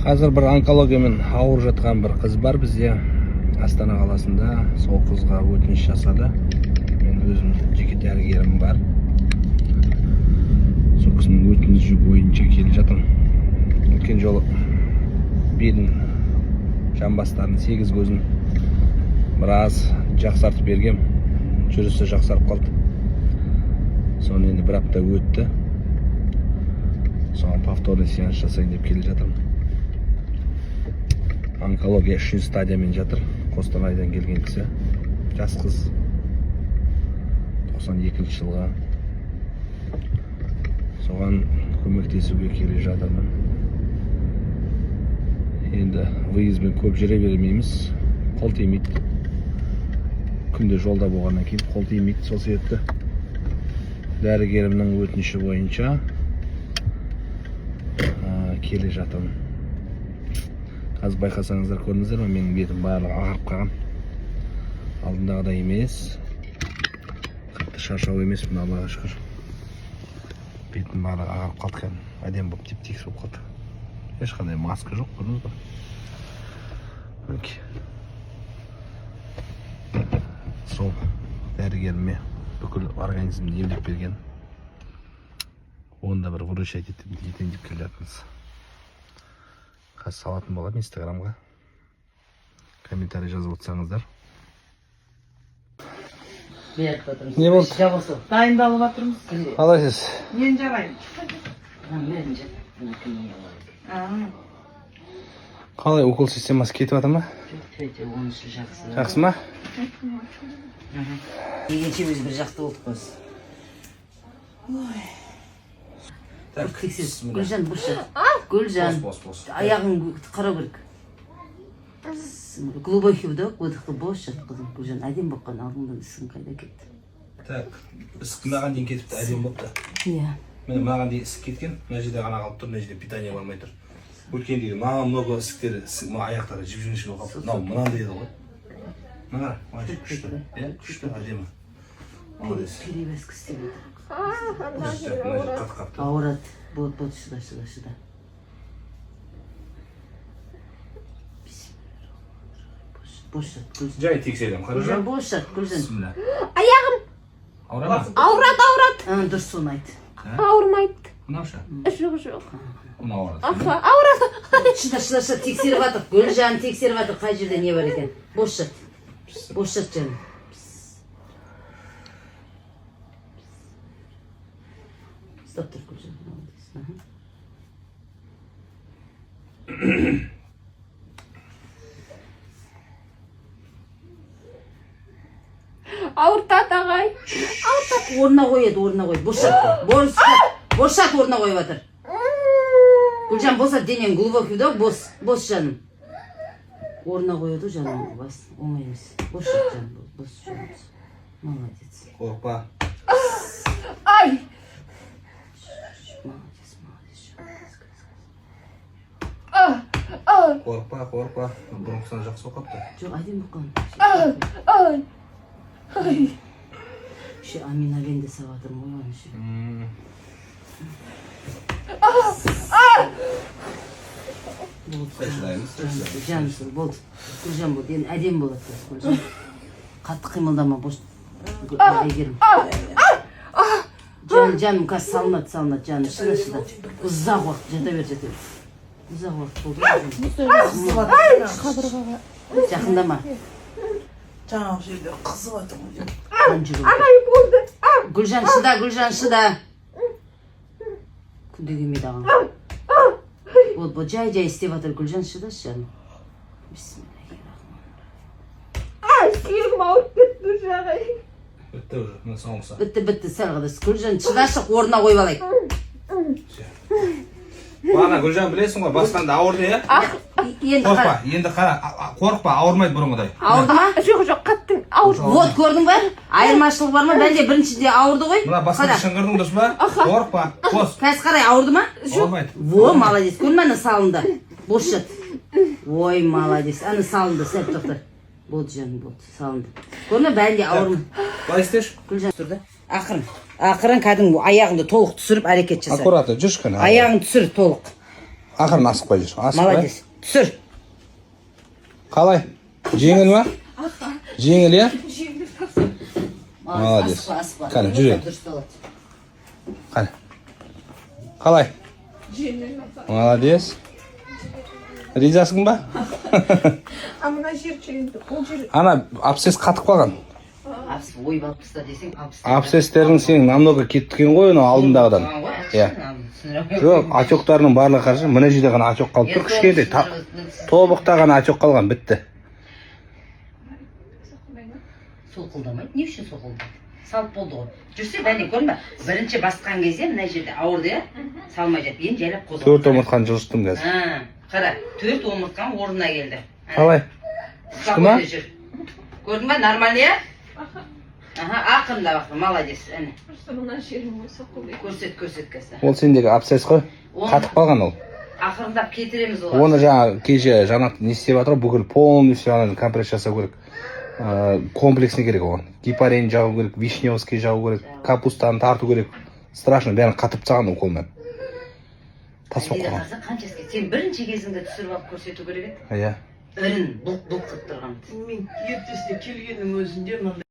Қазір бір онкологиямен ауырып жатқан бір қыз бар бізде Астана қаласында. Сол қызға өтініш жасады. Мен өзім жеке дәрігерім бар. Сол кісінің өтініші бойынша келіп жатырмын. Өткен жолы белін, жамбастарын, сегіз көзін біраз жақсартып бергем. Жүрісі жақсарып қалды. Соны енді бір апта өтті. Соған повторный сеанс жасайын деп келіп жатырмын. Онкология 3 стадиямен жатыр. Қостанайдан келген кісі. Жас қыз. 92 жылға. Соған көмектесуге келіп жатырмын. Енді выездбен көп жүре бермейміз. Қол тимейді. Күнде жолда болғаннан кейін қол тимейді. Сол себепті дәрігерімнің өтініші бойынша келе жатырмын. Қазір байқасаңыздар, көрдіңіздер ме, менің бетім барлығы ағарып қалған. Алдындағыдай емес. Қатты шаршау емес, мына Аллаға шүкір. Бетім барлығы ағарып қалды екен. Әдемі болып теп-тегіс болып қалды. Ешқандай маска жоқ, көрдіңіз бе? Мінекей. Сол дәрігеріме бүкіл организмді емдеп берген. Онда бір выручать етейін деп келе жатырмыз. Қазір салатын болады инстаграмға. Комментарий жазып отырсаңыздар. Не болды? Дайындалып жатырмыз. Қалайсыз? Мен жарайын. Қалай, укол системасы кетіп жатыр ма? Онысы жақсы. Жақсы ма? Дегенше біз бір жақсы болдық қыз. Гүлжан, бұршы. Гүлжан, аяғың қарау керек. Глубокий вдох, выдохты бос жат қызым. Гүлжан, әдем боққан алдыңдан ісің қайда кетті. Так, ісік маған дейін кетіпті, әдем болыпты. Иә. Міне маған дейін ісік кеткен, мына жерде ғана қалып тұр, мына жерде питание бармай тұр. Өткендегі маған много ісіктері, аяқтары жіп-жіңішке болып қалыпты. Мынау мынандай еді ғой. Мына қара, күшті. Күшті, әдемі. Молодец. Перевязка істеп Қатып-қатып. ауырады. Болды, шыда. Бос жат, Гүлжан. Жай тексерем, Гүлжан, қаражан. бос жат, Гүлжан. Аяғым Ауыра ма? ауырады. Дұрыс соны айт. Ауырмайды. Мынау ша? Жоқ. Мынау ауырады. Ауырады. Шыда, тексеріп жатыр. Гүлжан тексеріп жатыр, қай жерде не бар екен. Бос жат. Бос жат, жаным. Стоп тұр, Гүлжан. Ауыртады ағай. Орнына қойды. Бос жат, орнына қойып жатыр. Гүлжан, босат, денең глубокий вдох, бос жаным. Орнына қойды, жаным, бас, оңай емес. Бос жат, жаным, бос жаным. Молодец. Қорықпа. Ай. Қорықпа. Бұрынғысынан жақсы оқапты. Жоқ, әдем бұққан. Ай. Ше, амин әбенде сабатырмын ғой, ше. Жаным, болды. Гүлжан болды, енді әдем болады. Гүлжан. Қатты қимылдама, бос. Әйгерім. Жаным, қазір салынады, жаным, шыда. Ұзақ уақыт, жата бер. Ұзақ уақыт болды. Қабырғаға. Жақындама. Жаңағы жерде қызып жатырмын. Ағай болды. Гүлжан, шыда. Күнде келмейді ағам. Болды, жай істеп жатыр. Гүлжан, шыдашы жаным. Сүйегім ауырып кетті ағай. Бітті уже, мына соңғысы. Бітті, сәл қадас. Гүлжан, шыдашы, орнына қойып алайық. Бағана Гүлжан білесің ғой, басқанда ауырды, е? Енді қорықпа, ауырмайды бұрынғыдай. Ауырды ма? Жоқ, қаттың ауырды. Вот, көрдің ба? Айырмашылық бар ма? Бәлде біріншіде ауырды ғой. Мына басқанда шыңғырдың дұрыс ба? Қорықпа, бос. Қазір қарай, ауырды ма? Ауырмайды. Во, молодец. Көрдің ана салынды. Бос жат. Ой, молодец. Ана салынды, сәп тоқтар. Болды, жаным, болды, салынды. Көрдің бәлде ауырмайды. Былай істеші. Гүлжан тұрды. Ақырын кәдімгі аяғыңды толық түсіріп әрекет жаса. Аккуратно, жүрші кәне. Аяғын түсір толық. Ақырын асықпай жүр. Асықпай. Молодец. Түсір. Қалай? Жеңіл ма? Жеңіл, иә? Молодец. Асықпа. Қане, жүрейін. Дұрыс болады. Қане. Қалай? Молодец. Ризасың ба? А мына жер чейін ол жер Ана, абсцесс қатып қалған. Апс ойып алып таста десең, Абсцесстердің сенің намного кеткен ғой, анау алдындағыдан. Иә. Жоқ, отектарының барлығы қаршы, мына жерде ғана отек қалып тұр, кішкентай. Тобықта ғана отек қалған, бітті. Солқылдамайды. Не үшін солқылдайды? Салып болды ғой. Жүрсе бәле көрме. Бірінші басқан кезде мына жерде ауырды я, салмай жатып, енді жайлап қозғалды. 4 омыртқаны жылжыттым қазір. Қара, 4 омыртқан орнына келді. Қалай? Шықты ма? Көрдің ба, нормально я? Ақырында бақыр, молодец. просто мына жерім ғой соқылдай. Көрсет қазір. Ол сендегі абсцесс қой. Қатып қалған ол. Ақырындап кетіреміз олар. Оны жаңа кеше жанат не істеп жатыр, бүкіл полностью компресс жасау керек. Комплексный керек оған. Гепарин жағу керек, вишневский жағу керек, капустаны тарту керек. Страшно, бәрін қатып тастаған уколмен. Тасып қалған. Қаншасы сен бірінші кезіңде түсіріп алып көрсету керек еді. Иә. Ірін бұлқ-бұлқ қып тұрған. Мен ертесіне келгеннің өзінде мынандай